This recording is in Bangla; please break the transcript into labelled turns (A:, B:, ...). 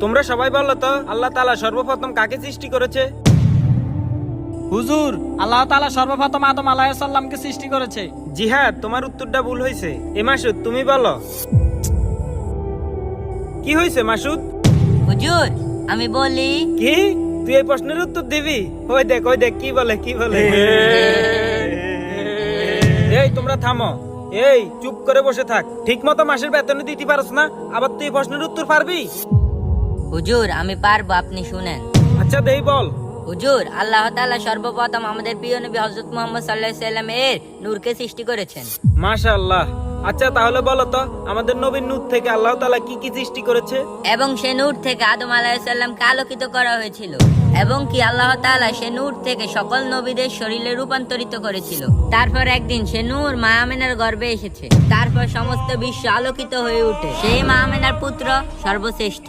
A: তোমরা সবাই বলো তো আল্লাহ তাআলা সর্বপ্রথম কাকে সৃষ্টি করেছে?
B: হুজুর, আল্লাহ তাআলা সর্বপ্রথম আদম আলাইহিস সালামকে সৃষ্টি করেছে।
A: জিহাদ, তোমার উত্তরটা ভুল হয়েছে। এ মাসুদ, তুমি বলো। কি হয়েছে মাসুদ?
C: হুজুর, আমি বলি।
A: কি, তুই এই প্রশ্নের উত্তর দিবি? ওই দেখ কি বলে কি বলে। এই তোমরা থামো। এই চুপ করে বসে থাক। ঠিক মতো মাসের বেতন দিতে পারছ না, আবার তুই প্রশ্নের উত্তর পারবি?
C: হুজুর, আমি পারবো, আপনি শুনেন।
A: আচ্ছা দেই বল।
C: হুজুর, আল্লাহ তাআলা সর্বপ্রথম আমাদের প্রিয় নবী হযরত মুহাম্মদ সাল্লাল্লাহু আলাইহি সাল্লাম এর নূরকে সৃষ্টি করেছেন।
A: মাশাআল্লাহ। আচ্ছা তাহলে বলো তো আমাদের নবীর নূর থেকে আল্লাহ তাআলা কি কি সৃষ্টি করেছে?
C: এবং সে নূর থেকে আদম আলাইহিস সালামকে আলোকিত করা হয়েছিল, এবং কি আল্লাহ তাআলা সে নূর থেকে সকল নবীদের শরীরে রূপান্তরিত করেছিল। তারপর একদিন সে নূর মা আমেনার গর্ভে এসেছে। তারপর সমস্ত বিশ্ব আলোকিত হয়ে ওঠে। সেই মা আমেনার পুত্র সর্বশ্রেষ্ঠ।